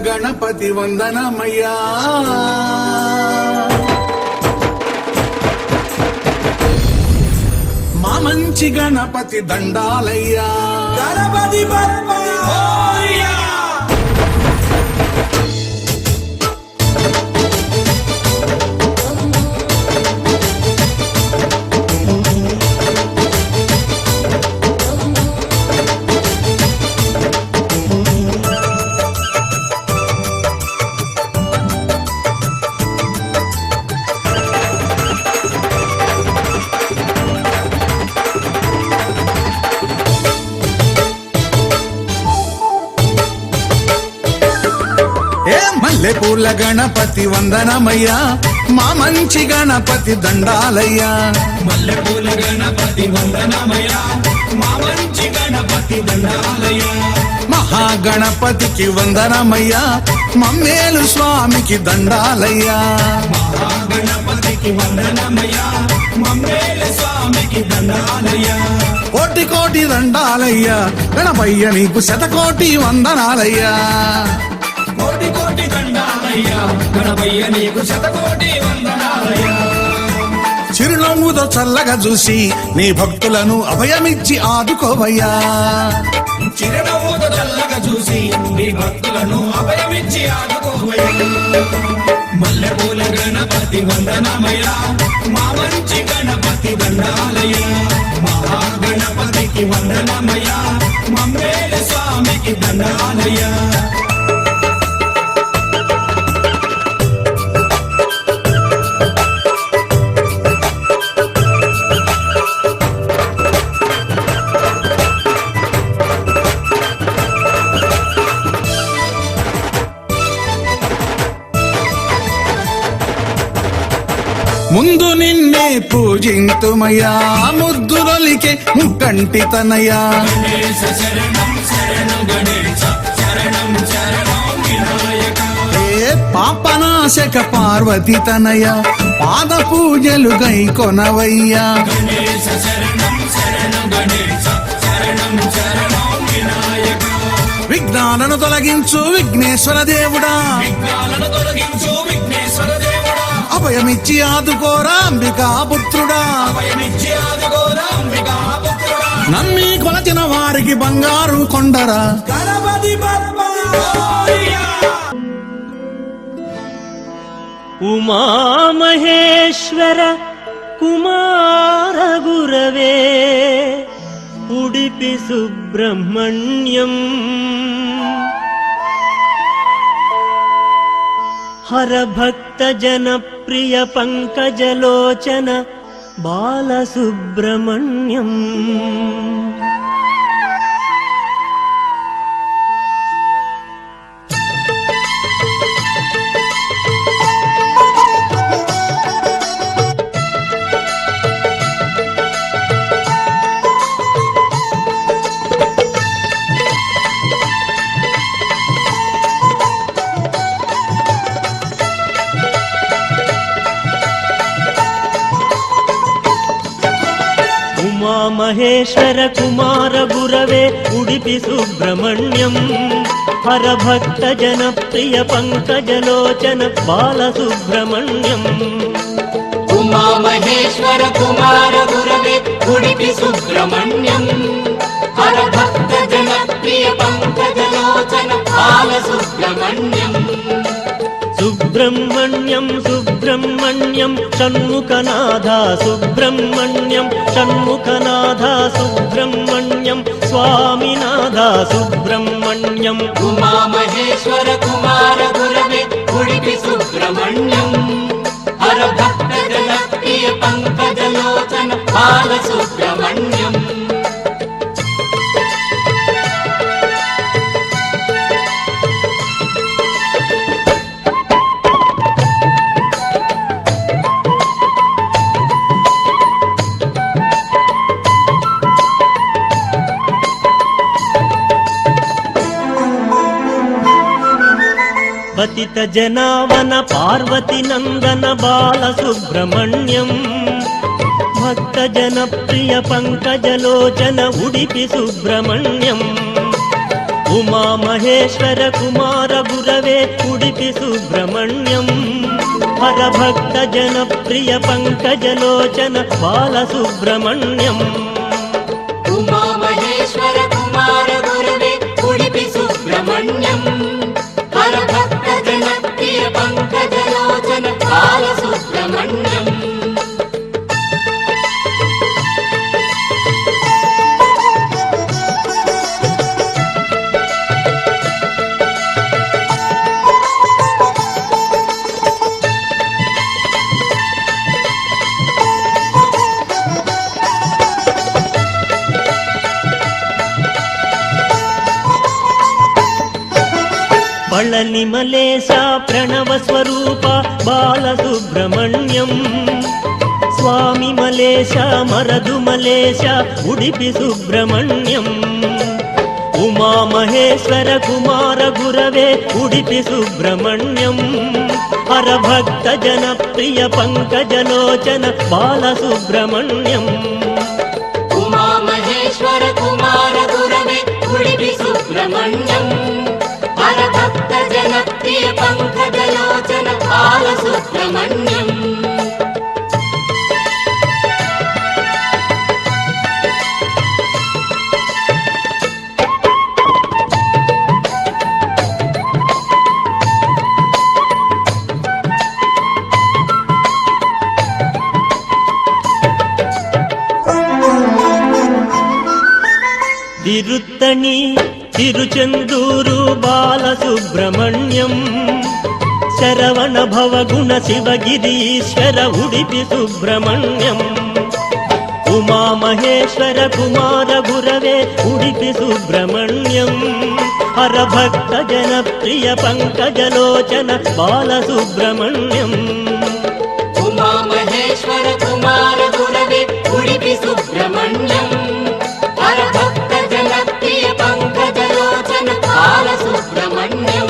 గణపతి వందనమయ్యా మా మంచి గణపతి దండాలయ్యా గణపతి బప్పా మోరియా మల్లెపూల గణపతి వందనమయ్యా మా మంచి గణపతి దండాలయ్యా మల్లెపూల గణపతి వందనమయ్యా మా మంచి గణపతి దండాలయ్యా మహాగణపతికి వందనమయ్యా మమ్మేలు స్వామికి దండాలయ్యా మహాగణపతికి వందనమయ్యా మమ్మేలు స్వామికి దండాలయ్యా కోటి కోటి దండాలయ్యా గణపయ్య నీకు శతకోటి వందనాలయ్యా కోటి కోటి దండాలయ్యా గణపయ్య నీకు శతకోటి వందనాలయ్యా చిరునవ్వుతో చల్లగా చూసి నీ భక్తులను అభయమిచ్చి ఆదుకోవయ్యా చిరునవ్వుతో చల్లగా చూసి నీ భక్తులను అభయమిచ్చి ఆదుకోవయ్యా మల్లెపూల గణపతి వందనమయ్యా మా మంచి గణపతి దండాలయ్యా మహాగణపతికి వందనమయ్యా మమ్మేలు స్వామికి దండాలయ్యా ముందు నిన్నే పూజింతుమయ్యా ముద్దురొలికే ముక్కంటి తనయ్యా గణేశ శరణం శరణం గణేశ శరణం శరణం వినాయక ఏ పాపనాశక పార్వతి తనయ్య పాద పూజలు గై కొనవయ్యా గణేశ శరణం శరణం గణేశ శరణం శరణం వినాయక విఘ్నాలను తొలగించు విఘ్నేశ్వర దేవుడా విఘ్నాలను తొలగించు విఘ్నేశ్వర దేవుడా అభయమిచ్చి ఆదుకోరా అంబికా పుత్రుడా అభయమిచ్చి ఆదుకోరా అంబికా పుత్రుడా నమ్మి కొలచిన వారికి బంగారు కొండరా గణపతి బప్పా మోరియా ఉమామహేశ్వర కుమార గురవే ఉడిపి సుబ్రహ్మణ్యం హర భక్త జన ప్రియ పంకజలోచన బాలసుబ్రహ్మణ్యం మహేశ్వర కుమార గురవే ఉడిపి సుబ్రహ్మణ్యం హర భక్త జన ప్రియ పంకజలోచన బాలసుబ్రహ్మణ్యం ఉమా మహేశ్వర కుమార గురవే ఉడిపి సుబ్రహ్మణ్యం హర భక్త జన ప్రియ పంకజలోచన బాలసుబ్రహ్మణ్యం సుబ్రహ్మణ్యం సుబ్రహ్మణ్యం షణ్ముఖనాథ సుబ్రహ్మణ్యం షణ్ముఖనాథ సుబ్రహ్మణ్యం స్వామినాథ సుబ్రహ్మణ్యం ఉమా మహేశ్వర కుమార గురవే ఉడిపి సుబ్రహ్మణ్యం హర భక్త జన ప్రియ పంకజలోచన బాలసుబ్రహ్మణ్యం పతిత జనావన పార్వతి నందన బాలసుబ్రహ్మణ్యం భక్త జన ప్రియ పంకజలోచన ఉడిపి సుబ్రహ్మణ్యం ఉమా మహేశ్వర కుమార గురవే ఉడిపి సుబ్రహ్మణ్యం హర భక్త జన ప్రియ పంకజలోచన బాల సుబ్రహ్మణ్యం ఉమా మహేశ్వర కుమార గురవే ఉడిపి సుబ్రహ్మణ్యం హర భక్త జన ప్రియ పంకజలోచన బాల సుబ్రహ్మణ్యం పళని మలేశ ప్రణవ స్వరూప బాల సుబ్రహ్మణ్యం స్వామి మలేశ మరదు మలేశ ఉడిపి సుబ్రహ్మణ్యం ఉమా మహేశ్వర కుమార గురవే ఉడిపి సుబ్రహ్మణ్యం హర భక్త జన ప్రియ పంకజలోచన బాల సుబ్రహ్మణ్యం ఉమా మహేశ్వర కుమార గురవే ఉడిపి సుబ్రహ్మణ్యం హర భక్త జన ప్రియ పంకజలోచన బాల సుబ్రహ్మణ్యం తిరుత్తణి తిరుచెందూరు బాల సుబ్రహ్మణ్యం శరవణ భవగుణ శివగిరీశ్వర ఉడిపి సుబ్రహ్మణ్యం ఉమా మహేశ్వర కుమార గురవే ఉడిపి సుబ్రహ్మణ్యం హర భక్త జన ప్రియ పంకజలోచన బాల సుబ్రహ్మణ్యం ఉమా మహేశ్వర కుమార గురవే ఉడిపి సుబ్రహ్మణ్యం హర భక్త జన ప్రియ పంకజలోచన బాల సుబ్రహ్మణ్యం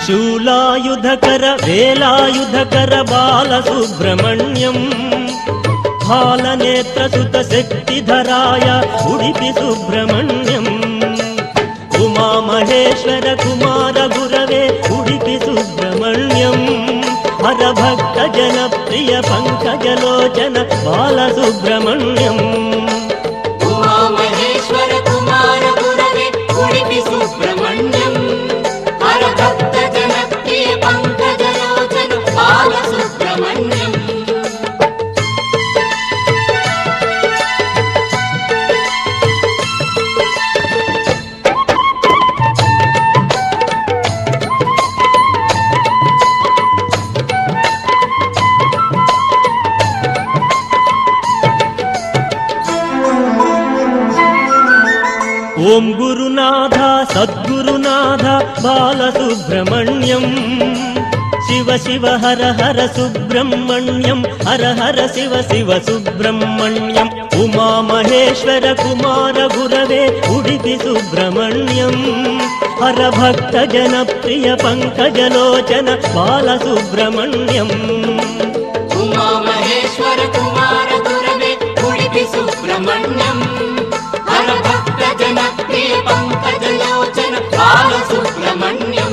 శూలాయుధకర వేలాయుధకర బాల సుబ్రహ్మణ్యం బాలనేత్రసుత శక్తిధరాయ ఉడిపి సుబ్రహ్మణ్యం ఉమా మహేశ్వర కుమార గురవే ఉడిపి సుబ్రహ్మణ్యం హర భక్త జన ప్రియ పంకజలోచన బాల సుబ్రహ్మణ్యం ఉమా మహేశ్వర కుమార గురవే ఉడిపి సుబ్రహ్మణ్యం హర భక్త జన ప్రియ పంకజలోచన బాల సుబ్రహ్మణ్యం ఓం గురునాథ సద్గురునాథ బాల సుబ్రహ్మణ్యం శివ శివ హర హర సుబ్రహ్మణ్యం హర హర శివ శివ సుబ్రహ్మణ్యం ఉమా మహేశ్వర కుమార గురవే ఉడిపి సుబ్రహ్మణ్యం హర భక్త జన ప్రియ పంకజలోచన బాల సుబ్రహ్మణ్యం ఉమా మహేశ్వర కుమార గురవే ఉడిపి సుబ్రహ్మణ్యం హర భక్త జన ప్రియ పంకజలోచన బాల సుబ్రహ్మణ్యం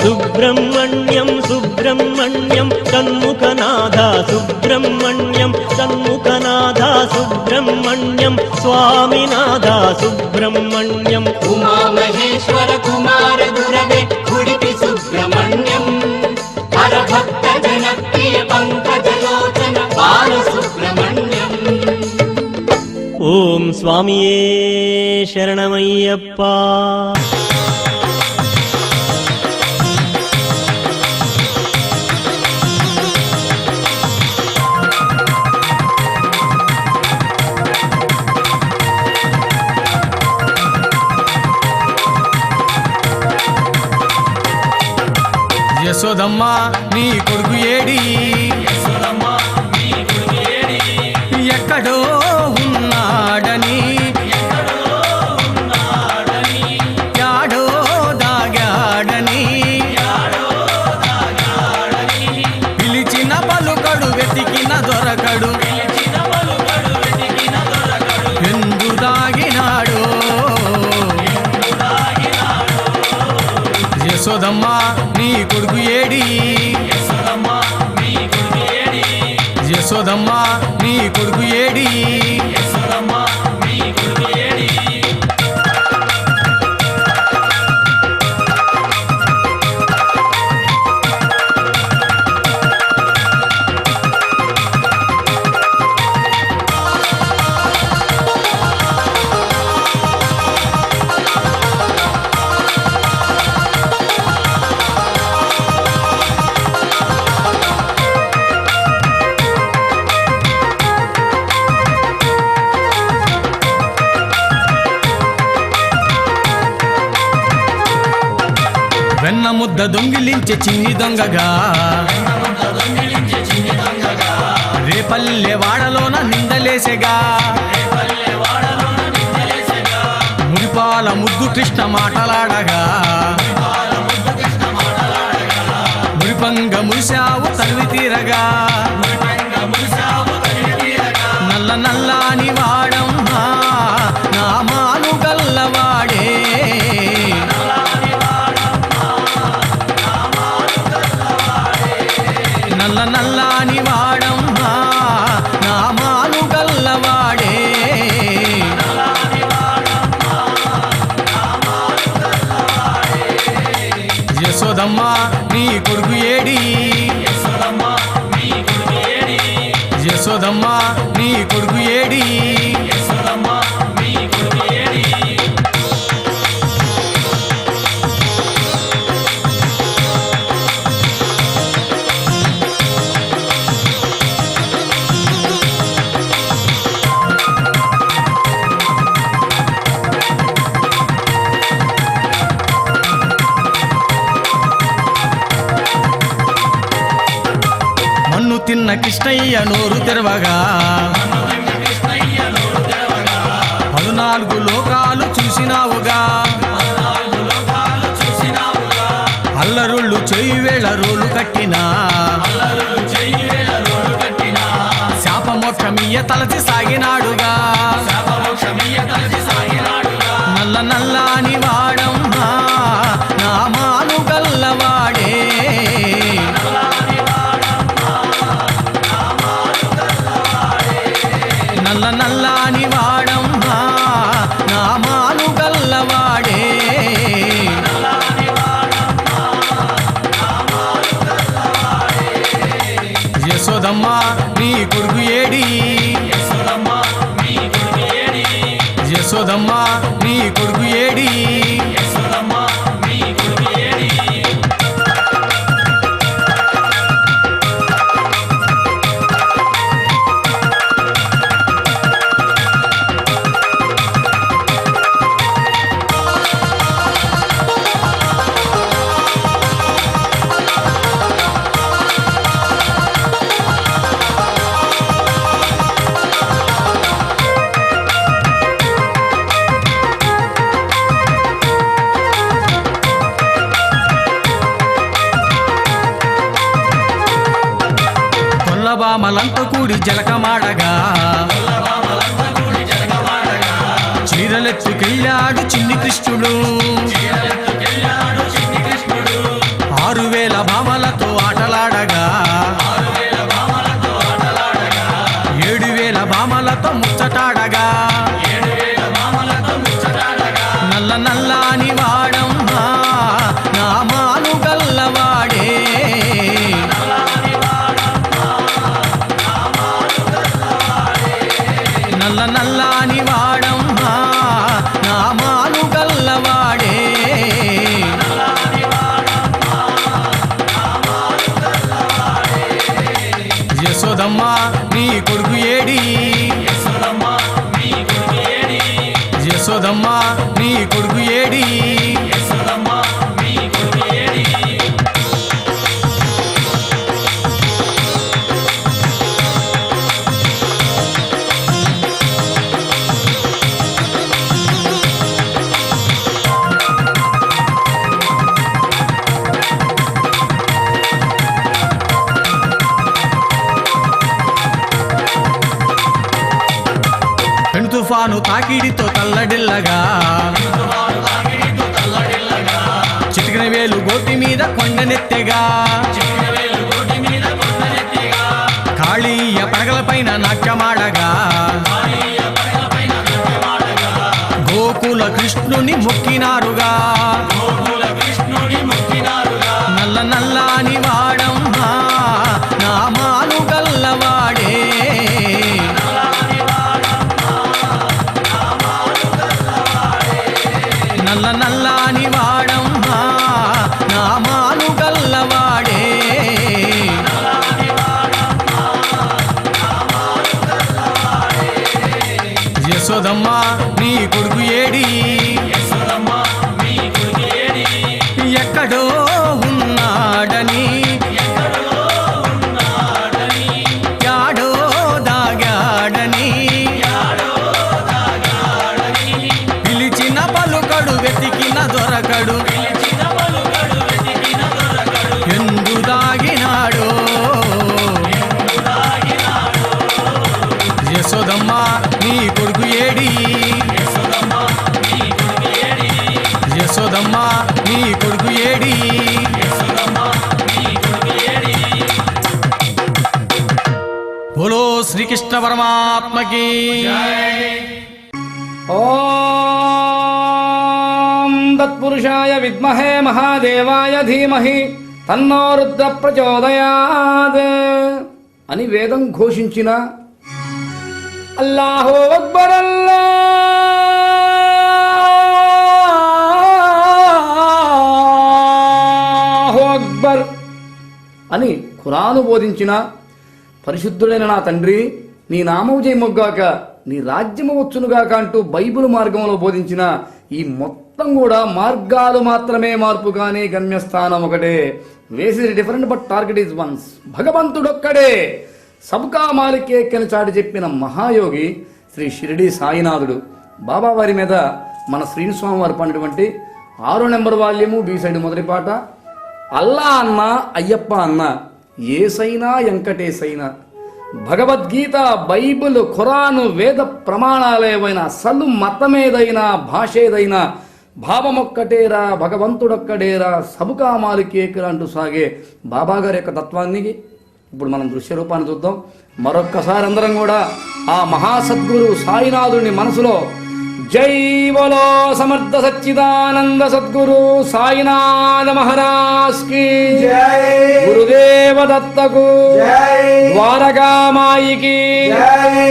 సుబ్రహ్మణ్యం సుబ్రహ్మణ్యం షణ్ముఖనాథ సుబ్రహ్మణ్యం షణ్ముఖనాథ సుబ్రహ్మణ్యం స్వామినాథ సుబ్రహ్మణ్యం ఉమా మహేశ్వర కుమార గురవే ఉడిపి సుబ్రహ్మణ్యం హర భక్త జన ప్రియ పంకజలోచన బాల సుబ్రహ్మణ్యం ఓం స్వామియే శరణమయ్యప్ప యశోదమ్మ నీ కొడుకు ఏడి యశోదమ్మ నీ కొడుకు ఏడి ఎక్కడో ఉన్నాడని యాడో దాగాడని పిలిచిన పలుకడు వెతికిన దొరకడు ఎందు దాగినాడు యశోదమ్మ నీ కొడుకు ఏడి యశోదమ్మ నీ కొడుకు ఏడి యశోదమ్మ నీ కొడుకు ఏడి యశోదమ్మ నీ కొడుకు ఏడి వెన్న ముద్ద దొంగిలించే చిన్ని దొంగగా రేపల్లె వాడలోన నిందలేసెగా మురిపాల ముద్దు కృష్ణ మాటలాడగా మురిపంగ మురిశావు తనివి తీరగా నల్ల నల్లాని వాడమ్మా నా మాను గల్లవాడే నల్ల నల్లాని వాడమ్మా నా మాను గల్లవాడే యశోదమ్మ నీ కొడుకు ఏడి యశోదమ్మ నీ కొడుకు ఏడి యశోదమ్మ నీ కొడుకు ఏడి యశోదమ్మ నీ కొడుకు ఏడి మన్ను తిన్న కృష్ణయ్య నోరు తెరవగా 14 లోకాలు చూసినావుగా అల్లరుళ్ళు చేయి వేళ రోలు కట్టినా శాపమోక్షమియ్య తలచి సాగినాడుగా నల్ల నల్లాని వాడమ్మా నా మాను గల్లవాడే నల్ల నల్లాని వాడమ్మా నా మాను గల్లవాడే యశోదమ్మ నీ కొడుకు ఏడి యశోదమ్మ నీ కొడుకు ఏడి యశోదమ్మ నీ కొడుకు ఏడి యశోదమ్మ నీ కొడుకు ఏడి కొల్లబామలంతా కూడి జలకమాడగా చీరలెత్తుకెళ్ళాడు చిన్ని కృష్ణుడు 6000 భామలతో ఆటలాడగా 7000 భామలతో ముచ్చటాడగా నల్ల నల్లాని వాడమ్మా నా మాను గల్లవాడే నల్ల నల్లాని వాడమ్మా నా మాను గల్లవాడే వాను తాకిడితో తల్లడిల్లగా చిటికిన వేలు గోటి మీద కొండనెత్తెగా కాళీయ పడగలపైన నాట్యమాడగా గోకుల కృష్ణుని మొక్కినారుగా నల్ల నల్లాని వాడమ్మా నామాలు గల్లవాడే నల్ల నల్లాని వాడమ్మా నామాలు గల్లవాడే యశోదమ్మ నీ కొడుకు ఏడి ఎక్కడో ఉన్నాడని యాడో దాగాడని పిలిచిన పలుకడు వెతికిన దొరకడు ఎందు దాగినాడో యశోదమ్మ నీ కొడుకు ఏడి యశోదమ్మ నీ కొడుకు ఏడి బోలో శ్రీకృష్ణ పరమాత్మకి ఓం తత్పురుషాయ విద్మహే మహాదేవాయ ధీమహి తన్నో రుద్ర ప్రచోదయాత్ అని వేదం ఘోషించిన అల్లాహు అక్బర్ అల్లాహు అక్బర్ అని ఖురాను బోధించిన పరిశుద్ధుడైన నా తండ్రి నీ నామము జయమొగ్గాక నీ రాజ్యము వచ్చునుగాక అంటూ బైబిల్ మార్గంలో బోధించిన ఈ మొత్తం కూడా మార్గాలు మాత్రమే మార్పు కానీ గమ్యస్థానం ఒకటే వేసి different but target is once భగవంతుడొక్కడే సబ్కా మాలికేక్ అని చాటి చెప్పిన మహాయోగి శ్రీ షిరిడి సాయినాథుడు బాబా వారి మీద మన శ్రీనిస్వామి వారు పడినటువంటి 6వ నెంబర్ వాల్యము బి సైడ్ మొదటి పాట అల్లా అన్న అయ్యప్ప అన్న ఏసైనా వెంకటేసైనా భగవద్గీత బైబిల్ ఖురాను వేద ప్రమాణాలేవైనా అసలు మతమేదైనా భాష ఏదైనా భావమొక్కటేరా భగవంతుడొక్కడేరా సబుకా మాలికేకరా అంటూ సాగే బాబాగారి యొక్క తత్వానికి ఇప్పుడు మనం దృశ్య రూపాన్ని చూద్దాం. మరొక్కసారి అందరం కూడా ఆ మహాసద్గురు సాయినాథుని మనసులో జై బోలో సమర్థ సచ్చిదానంద సద్గురు సాయినాథ మహారాజ్ కి జై, గురుదేవ దత్తకు జై, ద్వారకామాయికి జై.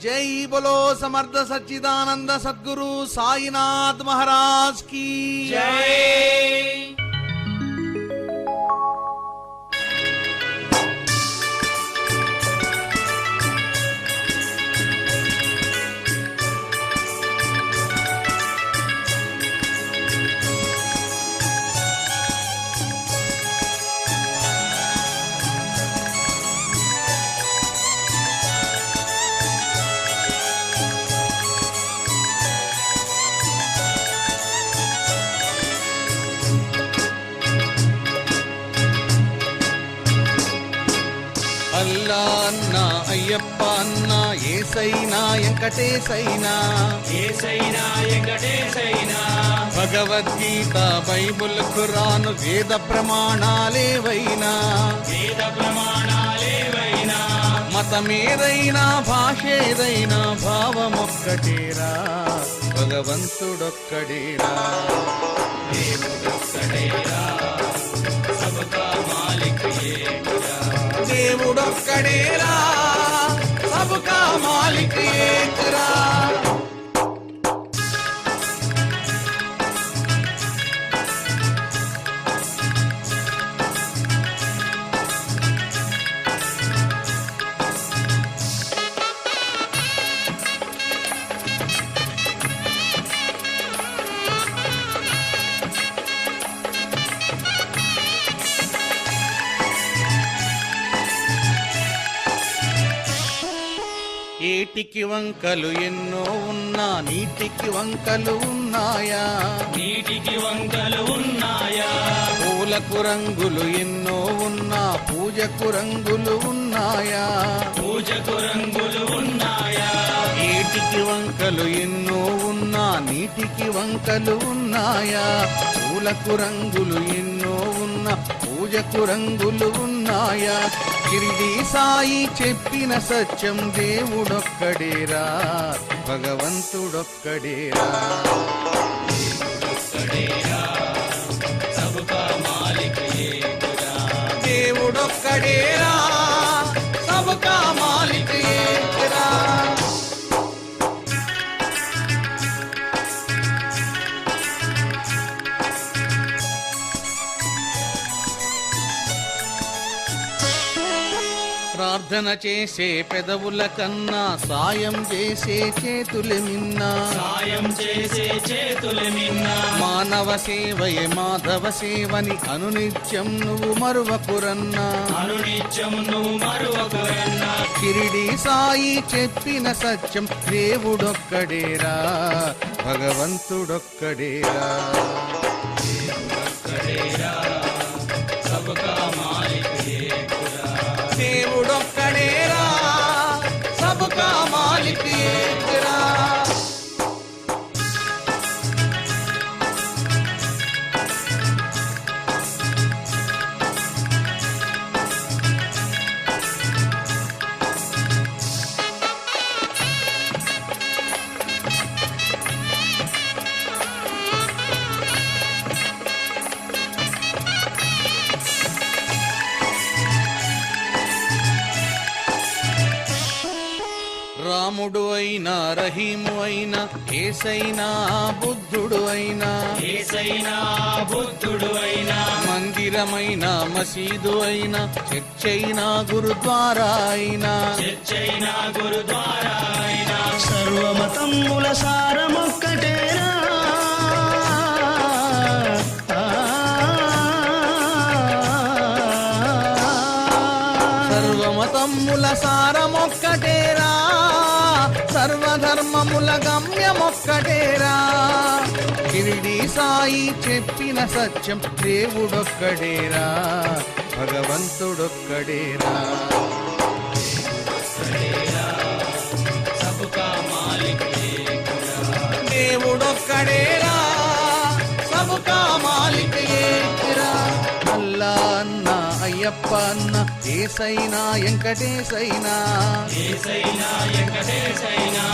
జై బోలో సమర్థ సచ్చిదానంద సద్గురు సాయినాథ్ మహారాజ్ की జై. అల్లా అన్న అయ్యప్ప అన్న ఏసైనా వెంకటేసైనా ఏసైనా వెంకటేశైనా భగవద్గీత బైబుల్ ఖురాన్ వేద ప్రమాణాలేవైనా వేద ప్రమాణాలేవైనా మతమేదైనా భాషేదైనా భావమొక్కటేరా భగవంతుడొక్కడేరా దేవుడొక్కడేరా సబ్కా మాలిక్ ఏకరా. ఏటికి వంకలు ఎన్నో ఉన్నా నీటికి వంకలు ఉన్నాయా నీటికి వంకలు ఉన్నాయా పూల పూలకు రంగులు ఎన్నో ఉన్నా పూజకు రంగులు ఉన్నాయా? పూజకు రంగులు ఉన్నాయా? నీటికి వంకలు ఎన్నో ఉన్నా నీటికి వంకలు ఉన్నాయా? పూలకు రంగులు ఎన్నో ఉన్నా పూజకు రంగులు ఉన్నాయా? షిరిడి సాయి చెప్పిన సత్యం దేవుడొక్కడేరా, భగవంతుడొక్కడేరా. దేవుడొక్కడేరా, సబ్కా మాలిక్ ఏకరా. ప్రార్థన చేసే పెదవుల కన్నా సాయం చేసే చేతులు మిన్నా. సాయం చేసే చేతులు నిన్న. మానవ సేవయే మాధవ సేవని అనునిత్యం నువ్వు మరువకురన్నా. అనునిత్యం నువ్వు మరువకురన్నా. షిరిడి సాయి చెప్పిన సత్యం దేవుడొక్కడేరా, భగవంతుడొక్కడేరా. సబ్కా మాలిక్ ఏకురా. దేవుడొక్కడేరా, సబ్కా మాలిక్ ఏకరా. రాముడు అయినా రహీము అయినా ఏసైనా బుద్ధుడు అయినా. ఏసైనా బుద్ధుడు అయినా. మందిరమైన మసీదు అయినా చర్చైనా గురుద్వారా అయినా. చర్చైనా గురుద్వారా అయినా. సర్వమతముల సారమొక్కటేరా. సర్వమతముల సారమొక్కటేరా, సర్వధర్మముల గమ్యమొక్కటేరా. షిరిడి సాయి చెప్పిన సత్యం దేవుడొక్కడేరా, భగవంతుడొక్కడేరా. సబ్కా మాలిక్ ఏకురా. దేవుడొక్కడేరా, సబ్కా మాలిక్ ఏకరా. అల్లా అన్న అయ్యప్ప అన్న ఏసైనా వెంకటేశైనా. ఏసైనా వెంకటేశైనా.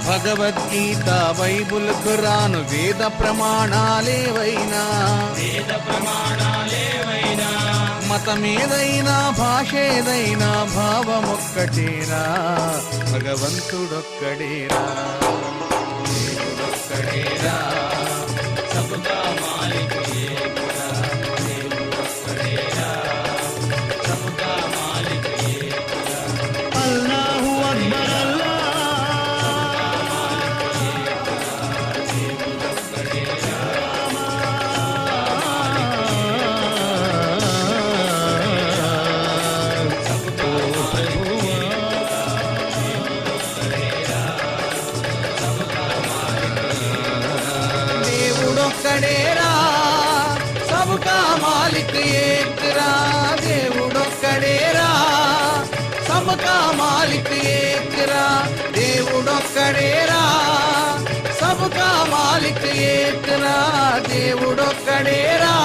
భగవద్గీత బైబుల్ ఖురాను వేద ప్రమాణాలేవైనా. వేద ప్రమాణాలేవైనా. మతమేదైనా భాషేదైనా భావమొక్కటేరా, భగవంతుడొక్కడేరా. దేవుడొక్కడేరా, సబ్కా మాలిక్ ఏకురా. దేవుడొక్కడేరా. సబ్కా మాలిక్ ఏకురా. అల్లాహు అక్బర్ అల్లాహ్. దేవుడొక్కడేరా, సబ్కా మాలిక్ ఏకరా. దేవుడొక్కడేరా, సబ్కా మాలిక్ ఏకరా. దేవుడొక్కడేరా, సబ్కా మాలిక్ ఏకరా. దేవుడొక్కడేరా,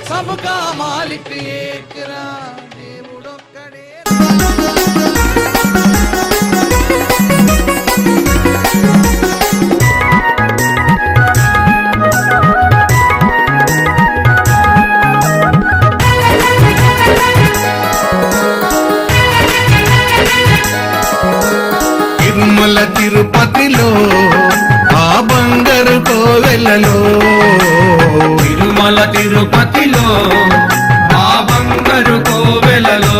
సబ్కా మాలిక్ ఏకరా. దేవుడొక్కడేరా. తిరుమల తిరుపతిలో ఆ బంగారు కోవెలలో. తిరుమల తిరుపతిలో ఆ బంగారు కోవెలలో.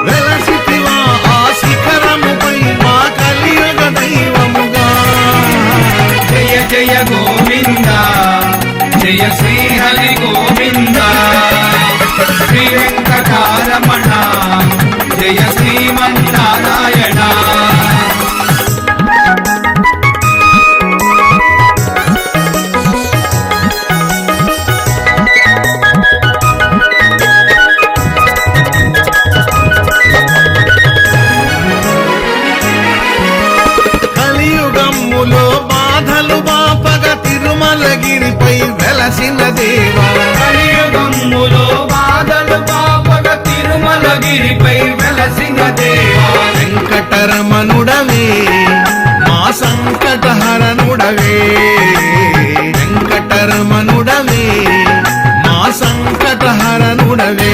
వెలసితివా ఆ శిఖరముపై మా కలియుగ దైవముగా. జయ జయ గోవింద జయ శ్రీ హరి గోవింద. శ్రీ వెంకటారమణ జయ శ్రీమన్నారాయణ. తిరుమలగిరిపై వెలసిన దేవా కలియుగములో బాధలు పాపగ తిరుమలగిరిపై వెలసిన దేవా వెంకటరమణుడవే మా సంకటహరణుడవే వెంకటరమణుడవే మా సంకటహరణుడవే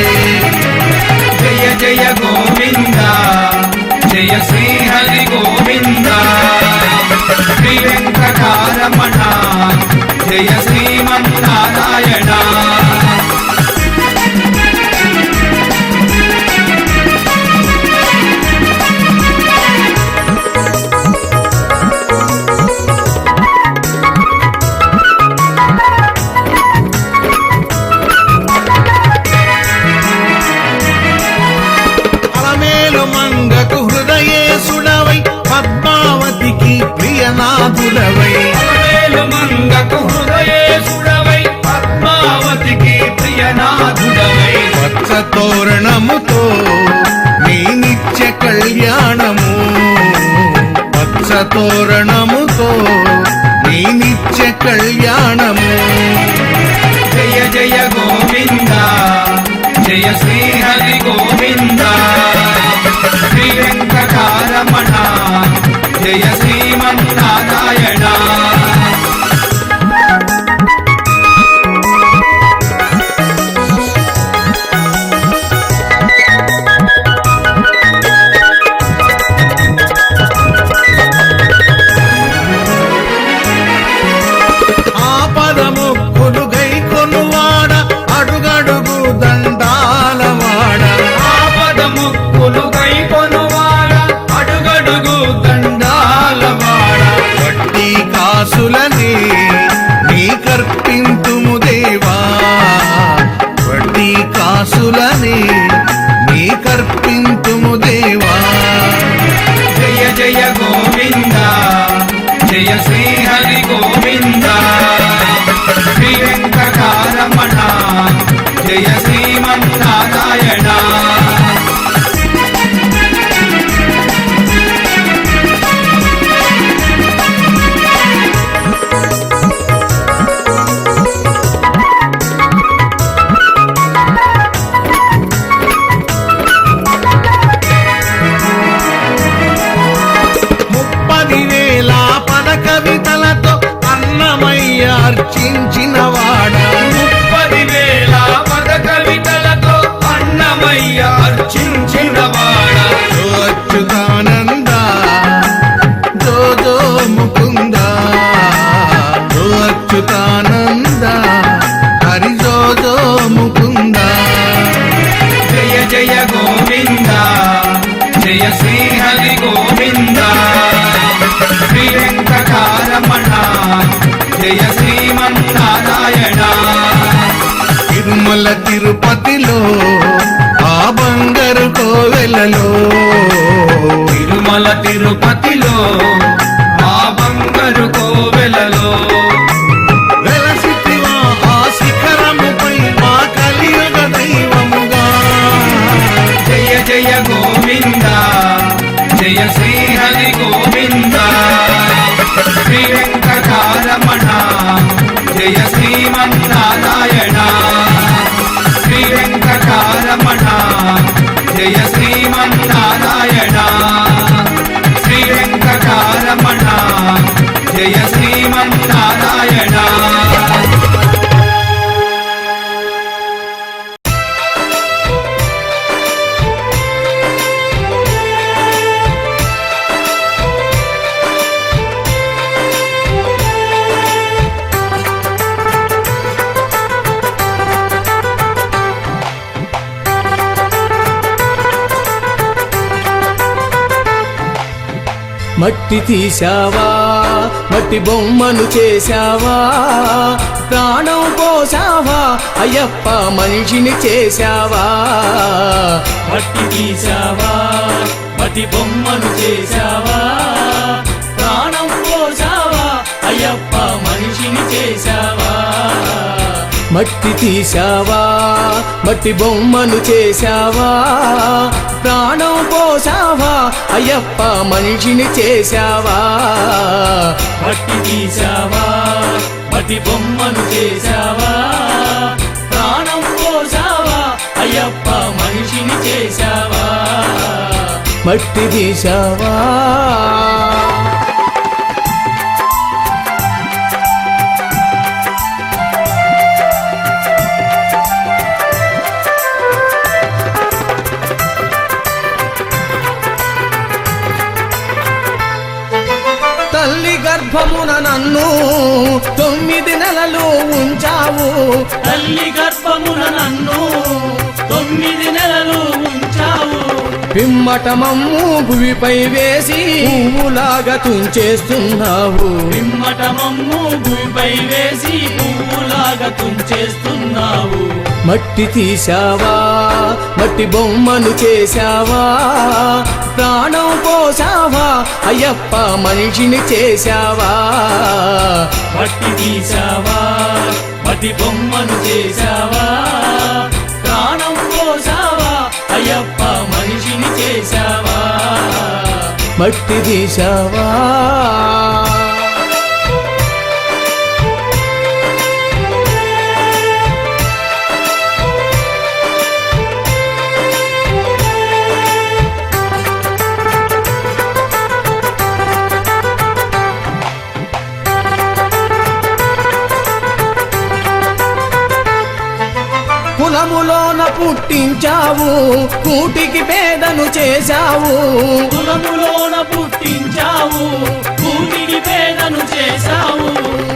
జయ జయ గోవింద జయ శ్రీ హరి గోవింద శ్రీ వెంకటారమణ జయ శ్రీమన్నారాయణ అలమేలు మంగకు హృదయేశుడవై పద్మావతికి ప్రియనాథుడవై అలమేలు మంగకు హృదయేశుడవై పద్మావతికి ప్రియనాథుడవై వత్స తోరణముతో నీ నిత్య కళ్యాణము వత్స తోరణముతో నీ నిత్య కళ్యాణము జయ జయ గోవింద జయ శ్రీ హరి గోవింద శ్రీ వెంకటారమణ జయ శ్రీమన్నారాయణ ఆపదముక్కులు గైకొనువాడ అడుగడుగు దండాలవాడ ఆపద ముక్కులు గైకొనువాడ అడుగడుగు దండాలవాడ వడ్డీ కాసులని నీ కర్పింతుము దేవా వడ్డీ కాసులని నీ కర్పింతుము దేవా జయ జయ గోవింద జయ శ్రీ హరి గోవింద శ్రీ వెంకటారమణ జయ శ్రీమన్నారాయణ ముప్పది వేల పద కవితలతో అన్నమయ్య అర్చించిన వాడ 30,000 పద కవితలతో అన్నమయ్య అర్చించిన వాడ అచ్యుతానంద జో జో ముకుంద జో అచ్యుతానంద హరి జో జో ముకుంద జయ జయ గోవింద జయ శ్రీ హరి గోవింద శ్రీ వెంకటారమణ జయ శ్రీమన్నారాయణ తిరుమల తిరుపతిలో ఆ బంగారు కోవెలలో తిరుమల తిరుపతిలో ఆ బంగారు కోవెలలో వెలసితివా ఆ శిఖరముపై మా కలియుగ దైవముగా జయ జయ గోవింద జయ శ్రీ హరి గోవింద శ్రీ వెంకటారమణ జయ శ్రీమన్నారాయణ శ్రీ వెంకటారమణ జయ శ్రీమన్నారాయణ శ్రీ వెంకటారమణ జయ శ్రీమన్నారాయణ మట్టి తీశావా మట్టి బొమ్మను చేశావా ప్రాణం పోసావా అయ్యప్ప మనిషిని చేశావా మట్టి తీశావా మట్టి బొమ్మను చేశావా ప్రాణం పోసావా అయ్యప్ప మనిషిని చేశావా మట్టి తీశావా మట్టి బొమ్మను చేశావా ప్రాణం పోసావా అయ్యప్ప మనిషిని చేశావా మట్టి తీశావా మట్టి బొమ్మను చేశావా ప్రాణం పోసావా అయ్యప్ప మనిషిని చేశావా మట్టి తీశావా తల్లి గర్భమున నన్ను 9 నెలలు ఉంచావు తల్లి గర్భమున నన్ను 9 నెలలు ఉంచావు పిమ్మట మమ్ము భూమిపై వేసి పువ్వులాగా తుంచేస్తున్నావు పిమ్మట మమ్ము భూమిపై వేసి పువ్వులాగా తుంచేస్తున్నావు మట్టి తీశావా మట్టి బొమ్మను చేశావా ప్రాణం పోసావా అయ్యప్ప మనిషిని చేశావా మట్టి తీశావా మట్టి బొమ్మను చేశావా ప్రాణం పోసావా అయ్యప్ప మనిషిని చేశావా మట్టి తీశావా కులములోన పుట్టించావు కూటికి పేదను చేశావు కులములోన పుట్టించావు కూటికి పేదను చేశావు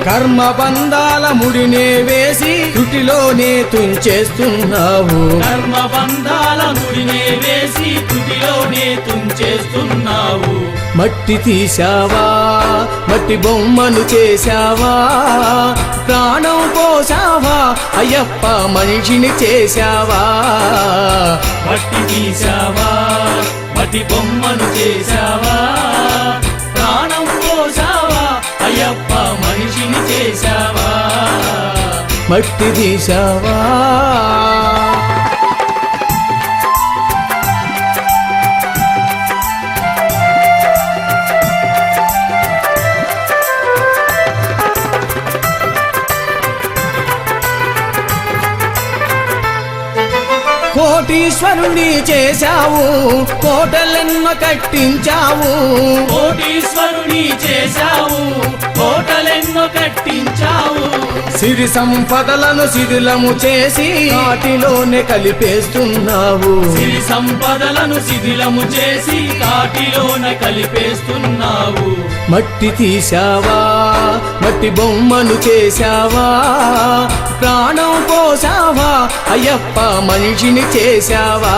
కర్మ బంధాల ముడినే వేసి తుటిలోనే తుంచేస్తున్నావు కర్మ బంధాల ముడినే వేసి తుటిలోనే తుంచేస్తున్నావు మట్టి తీశావా మట్టి బొమ్మను చేశావా ప్రాణం పోసావా అయ్యప్ప మనిషిని చేశావా మట్టి తీశావా మట్టి బొమ్మను చేశావా ప్రాణం పోసావా అయ్యప్ప మనిషిని చేశావా మట్టి తీశావా కోటీశ్వరుని చేశావు కోటలెన్నో కట్టించావు కోటీశ్వరుని చేశావు కోటలెన్నో కట్టించావు సిరి సంపదలను శిథిలము చేసి కాటిలోనే కలిపేస్తున్నావు సిరి సంపదలను శిథిలము చేసి కాటిలోనే కలిపేస్తున్నావు మట్టి తీశావా మట్టి బొమ్మను చేశావా ప్రాణం పోసావా అయ్యప్ప మనిషిని చేశావా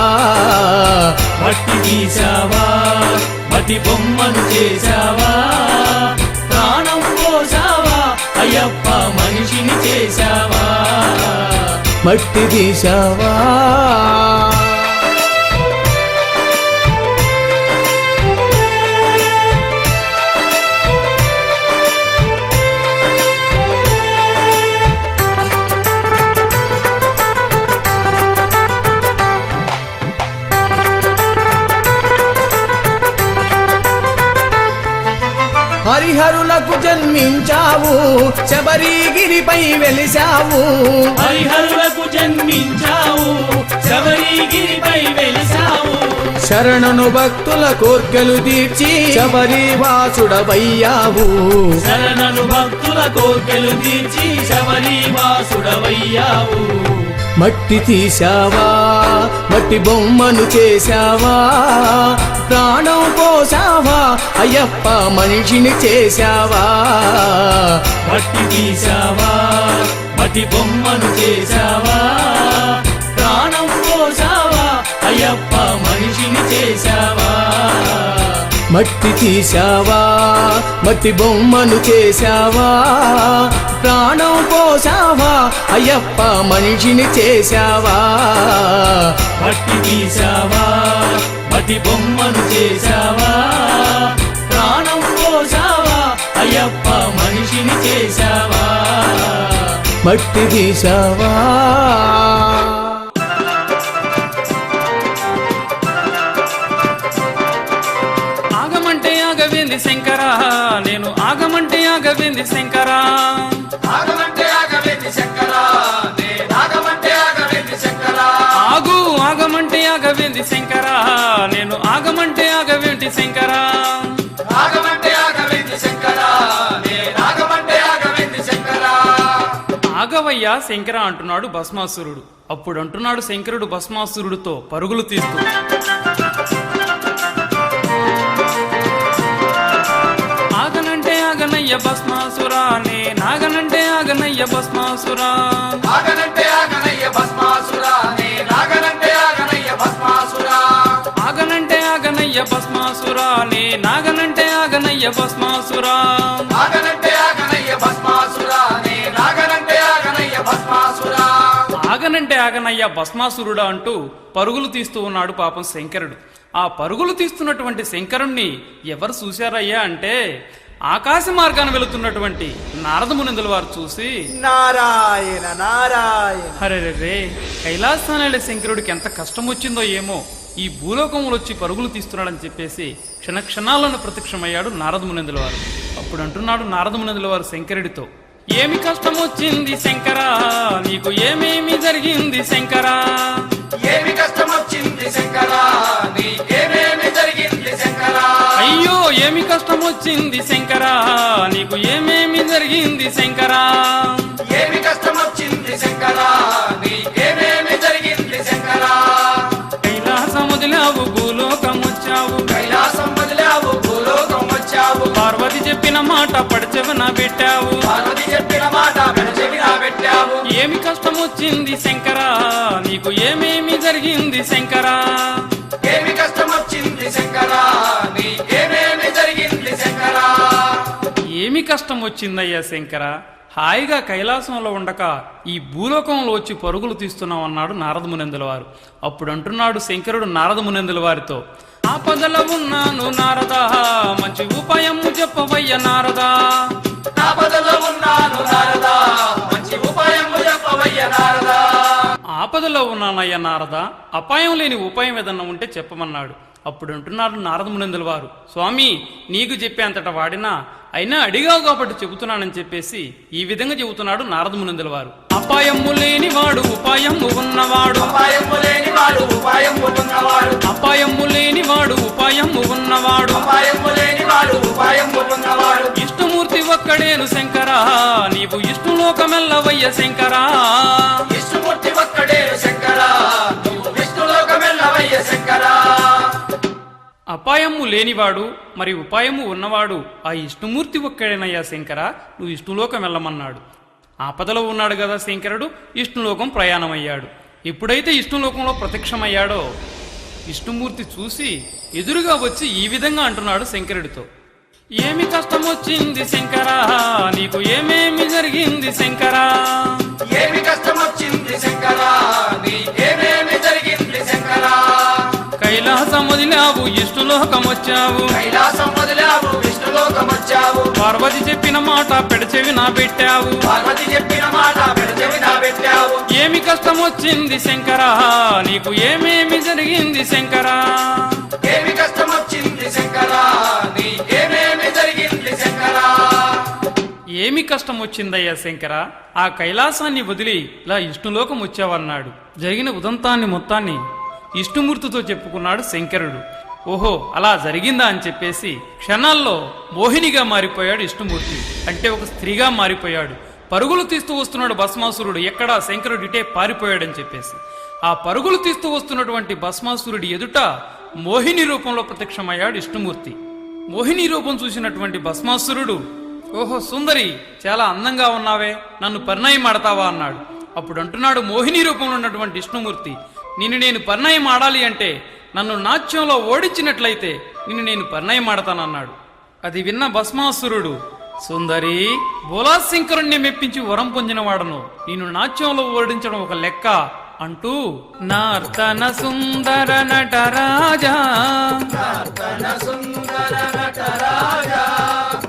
మట్టి తీశావా మట్టి బొమ్మను చేశావా ప్రాణం పోసావా అయ్యప్ప మనిషిని చేశావా మట్టి తీశావా హరిహరులకు జన్మించావు శబరిగిరిపై వెలిశావు హరిహరులకు జన్మించావు శబరిగిరిపై వెలిశావు శరణను భక్తుల కోర్కెలు తీర్చి శబరివాసుడవయ్యావు శరణను భక్తుల కోర్కెలు తీర్చి శబరివాసుడవయ్యావు మట్టి తీశావా మట్టి బొమ్మను చేశావా ప్రాణం పోసావా అయ్యప్ప మనిషిని చేశావా మట్టి తీశావా మట్టి బొమ్మను చేశావా ప్రాణం పోసావా అయ్యప్ప మనిషిని చేశావా మట్టి తీశావా మట్టి బొమ్మను చేశావా ప్రాణం పోసావా అయ్యప్ప మనిషిని చేశావా మట్టి తీశావా మట్టి బొమ్మను చేశావా ప్రాణం పోసావా అయ్యప్ప మనిషిని చేశావా మట్టి తీశావా ఆగమంటే ఆగవేంది శంకరా నేను ఆగమంటే ఆగవేంది శంకరా ఆగమంటే ఆగవేంటి శంకరా ఆగమంటే ఆగవేంటి శంకరా నే ఆగమంటే ఆగవేంటి శంకరా ఆగవయ్యా శంకర అంటున్నాడు భస్మాసురుడు. అప్పుడు అంటున్నాడు శంకరుడు భస్మాసురుడితో పరుగులు తీస్తూ, ఆగనంటే ఆగనయ్య భస్మాసురా నే నాగనంటే ఆగనయ్య భస్మాసురా ఆగనంటే ఆగనయ్య భస్మాసురా నే ఆగనంటే ఆగనయ్య భస్మాసురా ఆగనంటే ఆగనయ్య భస్మాసురా నే నాగనంటే ఆగనయ్య భస్మాసురా ఆగనంటే ఆగనయ్య భస్మాసురా నే ఆగనంటే ఆగనయ్య భస్మాసురా ఆగనంటే ఆగనయ్య భస్మాసురుడా అంటూ పరుగులు తీస్తూ ఉన్నాడు పాపం శంకరుడు. ఆ పరుగులు తీస్తున్నటువంటి శంకరుణ్ణి ఎవరు చూశారయ్యా అంటే ఆకాశ మార్గాన వెళుతున్నటువంటి నారద మునిందుల వారు చూసి, నారాయణ నారాయణ హరే రే కైలాసాన్ని శంకరుడికి ఎంత కష్టం వచ్చిందో ఏమో, ఈ భూలోకంలో వచ్చి పరుగులు తీస్తున్నాడని చెప్పేసి క్షణక్షణాలను ప్రత్యక్షమయ్యాడు నారద మునిందుల వారు. అప్పుడు అంటున్నాడు నారద మునిందుల వారు శంకరుడితో, ఏమి కష్టం వచ్చింది శంకరా నీకు, ఏమేమి జరిగింది శంకరా ఏమి కష్టం వచ్చింది శంకరా నీకేమేమి జరిగింది శంకరా అయ్యో ఏమి కష్టం వచ్చింది శంకరా నీకు, ఏమేమి జరిగింది శంకరా ఏమి కష్టం వచ్చింది శంకరా నీకేమేమి జరిగింది శంకరా కైలాసం వదిలావు భూలోకం వచ్చావు, కైలాసం వదిలావు భూలోకం వచ్చావు, పార్వతి చెప్పిన మాట పడచెవిన పెట్టావు, పార్వతి చెప్పిన మాట చెవిన పెట్టావు, ఏమి కష్టం వచ్చింది శంకరా నీకు, ఏమేమి జరిగింది శంకరా ఏమి కష్టం వచ్చింది శంకరా నీకేమేమి జరిగింది శంకరా ఏమి కష్టం వచ్చిందయ్యా శంకర, హాయిగా కైలాసంలో ఉండక ఈ భూలోకంలో వచ్చి పరుగులు తీస్తున్నాం అన్నాడు నారద మునిందుల వారు. అప్పుడు అంటున్నాడు శంకరుడు నారద మునిందుల వారితో, ఆపదలో ఉన్నాను నారదా మంచి ఉపాయము చెప్పవయ్య నారదా, ఆపదలో ఉన్నాను నారదా మంచి ఉపాయము చెప్పవయ్య నారదా, ఆపదలో ఉన్నానయ్య నారదా అపాయం లేని ఉపాయం ఏదన్నా ఉంటే చెప్పమన్నాడు. అప్పుడు అంటున్నాడు నారద మునిందుల వారు, స్వామి నీకు చెప్పేంతట వాడినా అయినా అడిగావు కాబట్టి చెబుతున్నానని చెప్పేసి ఈ విధంగా చెబుతున్నాడు నారద మునిందుల వారు. అపాయము లేనివాడు ఉపాయము ఉన్నవాడు, ఉపాయము లేనివాడు ఉపాయము ఉన్నవాడు, అపాయము లేనివాడు ఉపాయము ఉన్నవాడు, ఉపాయము లేనివాడు ఉపాయము ఉన్నవాడు, ఇష్టమూర్తి ఒక్కడేను శంకరా నీవు ఇష్టలోకమెల్లవయ్య శంకరా, విష్ణుమూర్తి ఒక్కడే శంకరా నువ్వు విష్ణులోకమెల్లవయ్య శంకరా, అపాయము లేనివాడు మరి ఉపాయము ఉన్నవాడు ఆ ఇష్టమూర్తి ఒక్కడేనయ్యా శంకరా నువ్వు ఇష్టలోకం వెళ్ళమన్నాడు. ఆపదలో ఉన్నాడు కదా శంకరుడు, ఇష్టలోకం ప్రయాణమయ్యాడు. ఎప్పుడైతే ఇష్టలోకంలో ప్రత్యక్షమయ్యాడో విష్ణుమూర్తి చూసి ఎదురుగా వచ్చి ఈ విధంగా అంటున్నాడు శంకరుడితో, ఏమి కష్టం వచ్చింది శంకరా నీకు, ఏమేమి జరిగింది శంకరా ఏమి కష్టం వచ్చింది శంకరా నీకేమేమి జరిగింది శంకరా కైలాసం వదిలావు ఇష్టలోకం వచ్చావు, కైలాసం వదిలావు విష్ణులోకం వచ్చావు, పార్వతి చెప్పిన మాట పెడచెవిన పెట్టావు, పార్వతి చెప్పిన మాట చెవిన పెట్టావు, ఏమి కష్టం వచ్చింది శంకరా నీకు, ఏమేమి జరిగింది శంకరా ఏమి కష్టం వచ్చింది శంకరా నీకేమేమి జరిగింది శంకరా ఏమి కష్టం వచ్చిందయ్యా శంకర, ఆ కైలాసాన్ని వదిలి ఇలా ఇష్ణులోకం వచ్చావన్నాడు. జరిగిన ఉదంతాన్ని మొత్తాన్ని ఇష్ణుమూర్తితో చెప్పుకున్నాడు శంకరుడు. ఓహో అలా జరిగిందా అని చెప్పేసి క్షణాల్లో మోహినిగా మారిపోయాడు ఇష్ణుమూర్తి, అంటే ఒక స్త్రీగా మారిపోయాడు. పరుగులు తీస్తూ వస్తున్నాడు భస్మాసురుడు, ఎక్కడా శంకరుడు ఇటే పారిపోయాడని చెప్పేసి ఆ పరుగులు తీస్తూ వస్తున్నటువంటి భస్మాసురుడి ఎదుట మోహిని రూపంలో ప్రత్యక్షమయ్యాడు విష్ణుమూర్తి. మోహిని రూపం చూసినటువంటి భస్మాసురుడు, ఓహో సుందరి చాలా అందంగా ఉన్నావే, నన్ను పరిణయం ఆడతావా అన్నాడు. అప్పుడు అంటున్నాడు మోహిని రూపంలో ఉన్నటువంటి విష్ణుమూర్తి, నిన్ను నేను పరిణయం ఆడాలి అంటే నన్ను నాట్యంలో ఓడించినట్లయితే నిన్ను నేను పరిణయం ఆడతానన్నాడు. అది విన్న భస్మాసురుడు, సుందరి బోలాశంకరుణ్ణి మెప్పించి వరం పొందినవాడను, నేను నాట్యంలో ఓడించడం ఒక లెక్క అంటూ నర్తన సుందర నటరాజా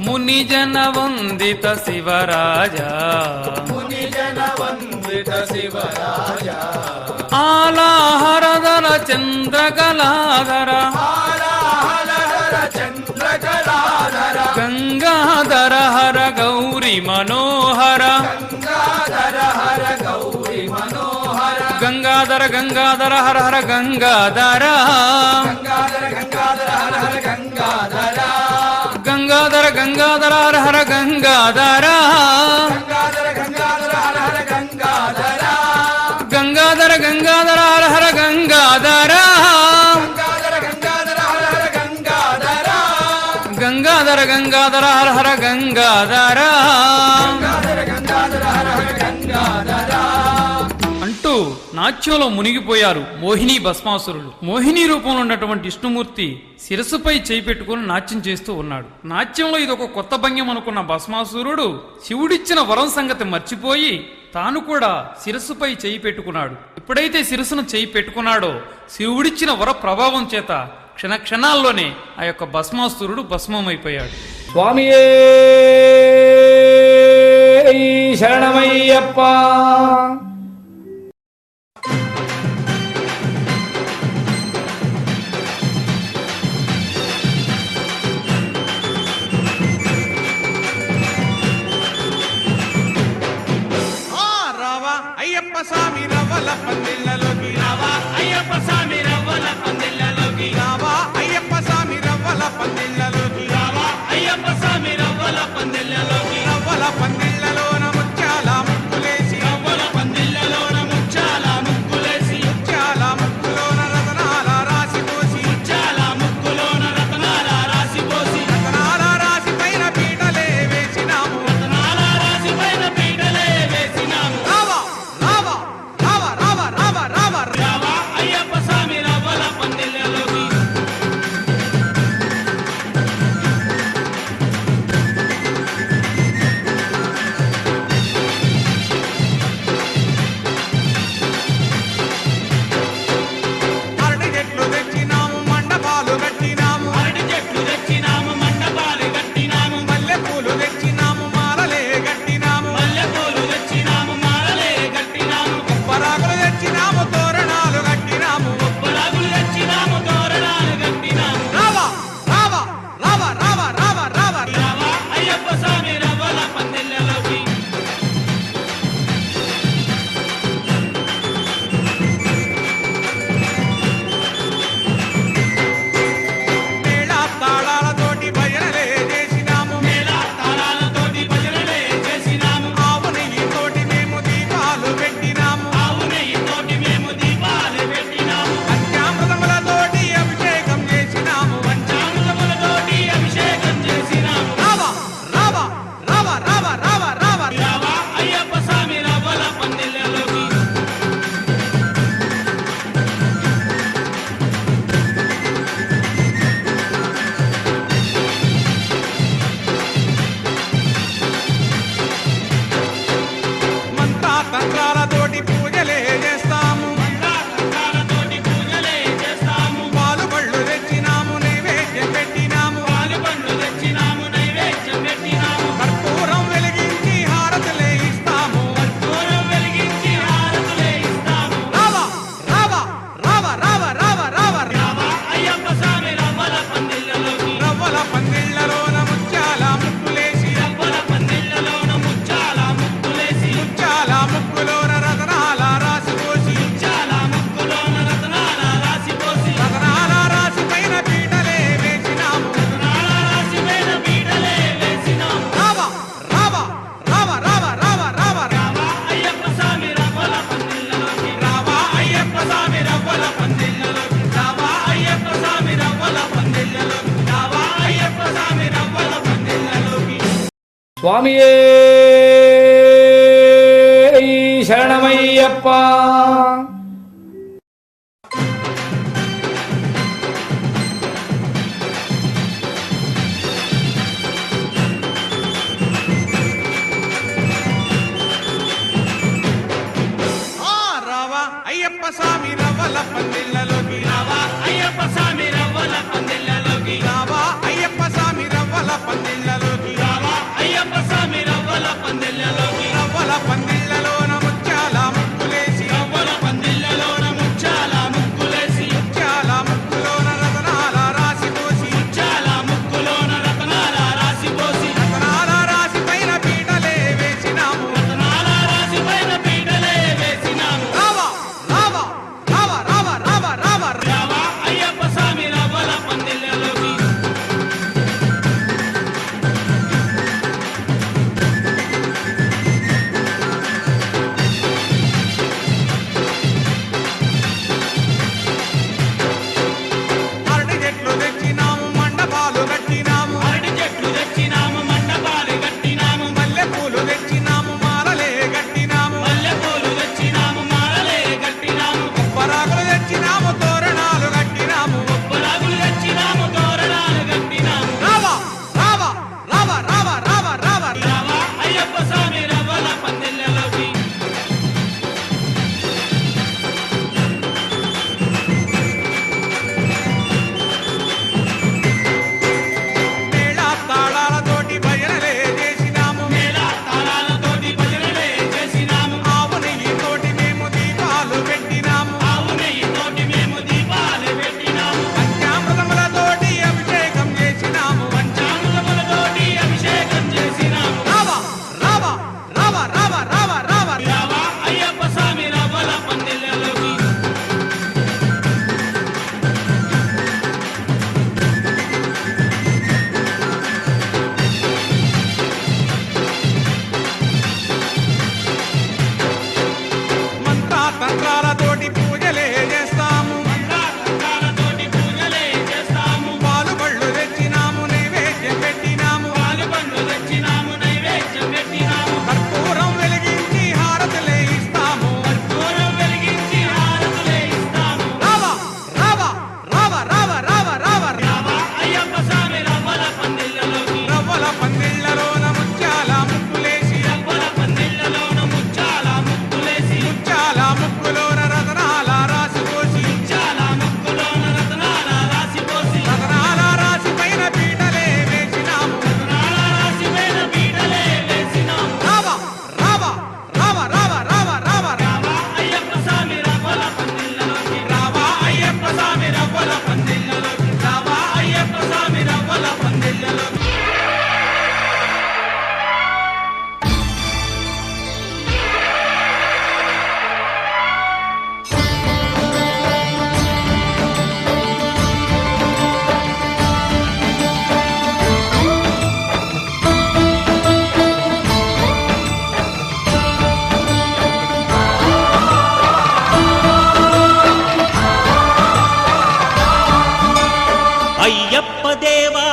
ముని జన వందిత శివరాజా ఆలాహరధర చంద్రకళాధర గంగాధర హర గౌరీ మనోహర గంగాధర గంగాధర హర హర గంగాధర గంగాధర గంగాధర హర హర గంగాధర గంగాధర గంగాధర హర హర గంగాధర గంగాధర గంగాధర హర హర గంగాధర గంగాధర గంగాధర హర హర గంగాధర గంగాధర గంగాధర హర హర గంగాధర గంగాధర గంగాధర హర హర గంగాధర అంటూ నాట్యంలో మునిగిపోయారు మోహిని భస్మాసురులు. మోహిని రూపంలో ఉన్నటువంటి విష్ణుమూర్తి శిరస్సుపై చేయి పెట్టుకుని నాట్యం చేస్తూ ఉన్నాడు. నాట్యంలో ఇదొక కొత్త భంగ్యం అనుకున్న భస్మాసురుడు శివుడిచ్చిన వరం సంగతి మర్చిపోయి తాను కూడా శిరస్సుపై చేయి పెట్టుకున్నాడు. ఎప్పుడైతే శిరస్సును చేయి పెట్టుకున్నాడో శివుడిచ్చిన వర ప్రభావం చేత క్షణ క్షణాల్లోనే ఆ యొక్క భస్మాసురుడు భస్మమైపోయాడు. స్వామియే శరణమయ్యప్ప. రావా అయ్యప్ప స్వామి రవ్వల పందిళ్ళలోకి రావా అయ్యప్ప స్వామి రవ్వల పందిళ్ళలోకి రావా అయ్యప్ప స్వామి రవ్వల పందిళ్ళలోకి రావా అయ్యప్ప స్వామి రవ్వల పందిళ్ళలోకి రవ్వల పందిళ్ళలోన ముత్యాల ముక్కులేసి రవ్వల పందిళ్ళలోన ముచ్చాల ముగ్గులేసి ముత్యాల ముక్కులోన రతనాల రాసి పోసి ముచ్చాల ముగ్గులోన రతనాల రాసిపోసి రతనాల రాసి పైన పీటలే వేసినాము రతనాల రాసి పైన పీటలే వేసినాము రావా రావా రావా రావా రావా రావా రావా అయ్యప్ప స్వామి రవ్వల పందిళ్ళలోకి అరటి చెట్లు తెచ్చినాము మండపాలు కట్టినాము అరటి చెట్లు తెచ్చినాము మండపాలు కట్టినాము మల్లె పూలు తెచ్చినాము మాలలే కట్టినాము మల్లెపూలు తెచ్చినాము మాలలే కట్టినాము పరాకులు తెచ్చినాము తోరణాలు కట్టినాము పొలాగులు తెచ్చినాము తోరణాలు కట్టినాము రావా రావా రావా రావా రావా రావా రావా అయ్యప్ప స్వామి రవ్వల పందిళ్ళలోకి మేళ తాళాలతోటి భజనలే చేసినాము మేళ తాళాలతోటి భజనలే చేసినాము ఆవు నెయ్యితోటి మేము దీపాలు పెట్టినాము ఆవు నెయ్యితోటి మేము దీపాలు పెట్టినాము పంచామృతములతోటి అభిషేకం చేసినాము పంచామృతములతోటి అభిషేకం చేసినాము రావా రావా రావా రావా రావా రావా రావా అయ్యప్ప స్వామి రవ్వల పందిళ్ళలోకి మంత్ర తంత్రాలతోటి పూజలే చేస్తాము తాళాలతోటి పూజలే చేస్తాము పాలు పళ్ళు తెచ్చినాము నైవేద్యం పెట్టినాము పాలు పండ్లు తెచ్చినాము నైవేద్యం పెట్టినాము కర్పూరం వెలిగించి హారతులే ఇస్తాము దూరం వెలిగించి హారతులే ఇస్తాము రావా రావా రావా రావా రావా రావా రావా అయ్యప్ప స్వామి రవ్వల పందిళ్ళలోకి రవ్వల పందిళ్ళలోన ముత్యాల ముక్కులేసి రవ్వల పందిళ్ళలోన ముచ్చాల ముగ్గులేసి ముత్యాల ముక్కులోన రతనాల రాసి పోసి ముచ్చాల ముగ్గులోన రతనాల రాసిపోసి రతనాల రాసి పైన పీటలే వేసినాము రతనాల రాసి పైన పీటలే వేసినాము రావా రావా రావా రావా రావా రావా రావా అయ్యప్ప స్వామి రవ్వల పందిళ్ళలోకి రావా అయ్యప్ప స్వామి రవ్వల పందిళ్ళలోకి రావా అయ్యప్ప స్వామి రవ్వల పందిళ్ళలోకి రావా అయ్యప్ప స్వామి రవ్వల పందిళ్ళలోకి స్వామియే శరణమయ్యప్ప. రావా అయ్యప్ప స్వామి రవ్వల పందిళ్ళలోకి రావా అయ్యప్ప స్వామి రవ్వల పందిళ్ళలోకి రావా అయ్యప్ప స్వామి రవ్వల పందిళ్ళలోకి రావా అయ్యప్ప స్వామి రవ్వల పందిళ్ళలోకి రవ్వల పందిళ్ళలోన ముత్యాల ముక్కులేసి రవ్వల పందిళ్ళలోన ముచ్చాల ముగ్గులేసి ముత్యాల ముక్కులోన రతనాల రాసి పోసి ముచ్చాల ముగ్గులోన రతనాల రాసిపోసి రతనాల రాసి పైన పీటలే వేసినాము రతనాల రాసి పైన పీటలే వేసినాము రావా రావా రావా రావా రావా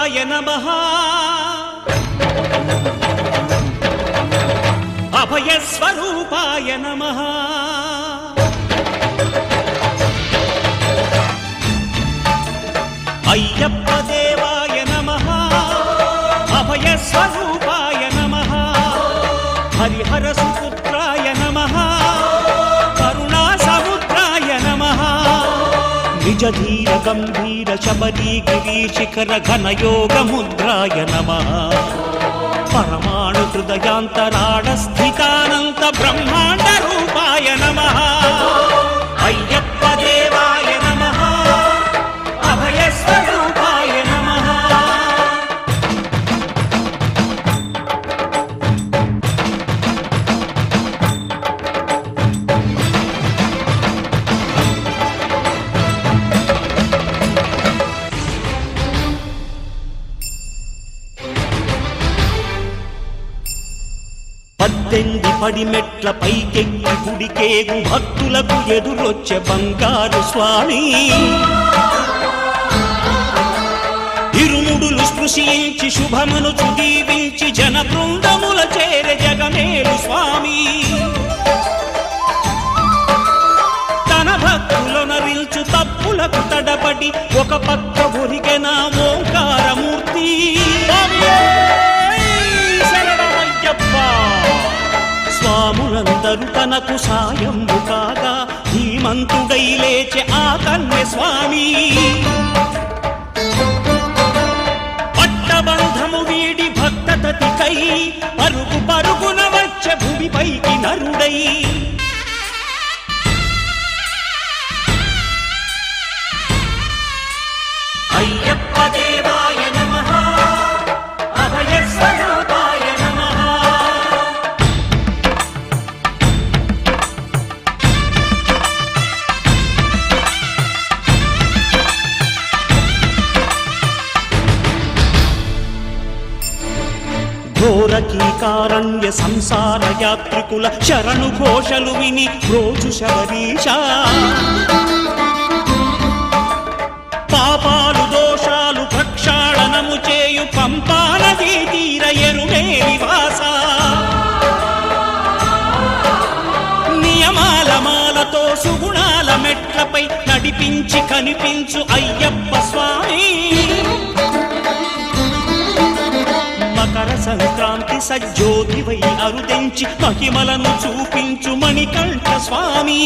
స్వరూపాయ నమః అభయ స్వరూపాయ నమః అయ్యప్ప దేవాయ నమః అభయ స్వరూపాయ నమః హరిహర సుపుత్రాయ నమః కరుణా సముద్రాయ నమః నిజ ధీర గంభీర శబరీ గిరి శిఖర ఘన యోగ ముద్రాయ నమః పరమాణు హృదయాంతరాడ స్థితానంత బ్రహ్మాండ రూపాయ నమః అయ్యప్ప దేవాయ నమః అభయ స్వరూపాయ నమః పద్దెంది పడిమెట్ల పైకెక్కి గుడికేగు భక్తులకు ఎదురొచ్చే బంగారు స్వామి ఇరుముడులు స్పృశించి శుభమును దీవించి జన బృందముల చేరే జగమేలు స్వామి తన భక్తులనరిల్చు తప్పులకు తడబడి ఒక పక్క ఒరిగెన ఓంకారమూర్తి స్వాములందరూ తనకు సాయము కాగా ధీమంతుడై లేచే ఆ కన్య స్వామి పట్టబంధము వీడి భక్తతతికై పరుగు పరుగున వచ్చే భూమిపైకి నరుడై అయ్యప్ప దేవాయ నమః అభయ స్వరూపాయ నమః ఘోరకీకారణ్య సంసార యాత్రికుల శరణు ఘోషలు విని రోజు శబరీశ పాపాలు దోషాలు ప్రక్షాళనము చేయు పంపా నదీ తీర ఎరుమేలి వాస నియమాల మాలతో సుగుణాల మెట్లపై నడిపించి కనిపించు అయ్యప్ప స్వామి మకర సంక్రాంతి సజ్జోతివై అరుదెంచి మహిమలను చూపించు మణికంఠ స్వామి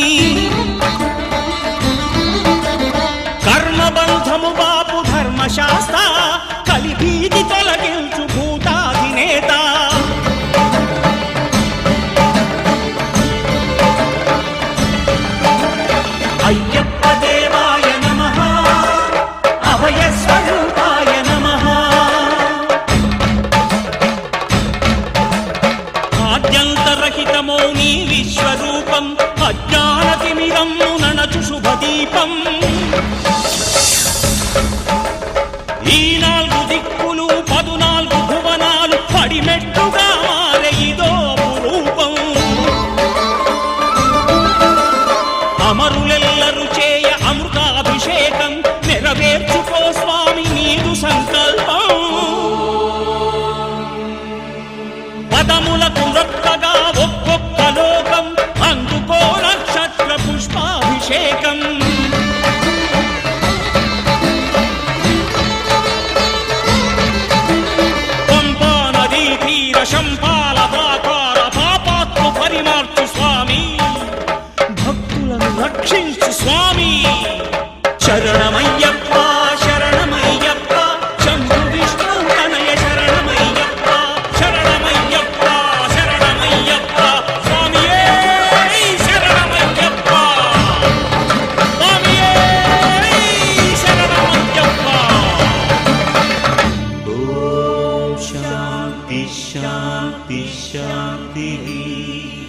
కర్మబంధము బాపు ధర్మశాస్త్ర కలిభీతి తొలగించు భూతాధినేత అయ్యప్ప దేవాయ నమః అభయ స్వరూపాయ నమః ఆద్యంతరహితమో నీ విశ్వరూపం అజ్ఞానతిమిరము ననచు శుభదీపం ఈ 4 దిక్కులు 14 భువనాలు పడిమెట్టుగా మారే ఇదో రూపం అమరులెల్లరు చేయ అమృతాభిషేకం నెరవేర్చుకో స్వామి నీదు సంకల్పం పదములకు రొక్కగా ఒక్కొక్క లోకం అందుకో నక్షత్ర పుష్పాభిషేకం పంపా నదీ తీర శంపాల ప్రాకార పాపాత్మ పరిమార్చు స్వామి భక్తులను రక్షించు స్వామి శరణం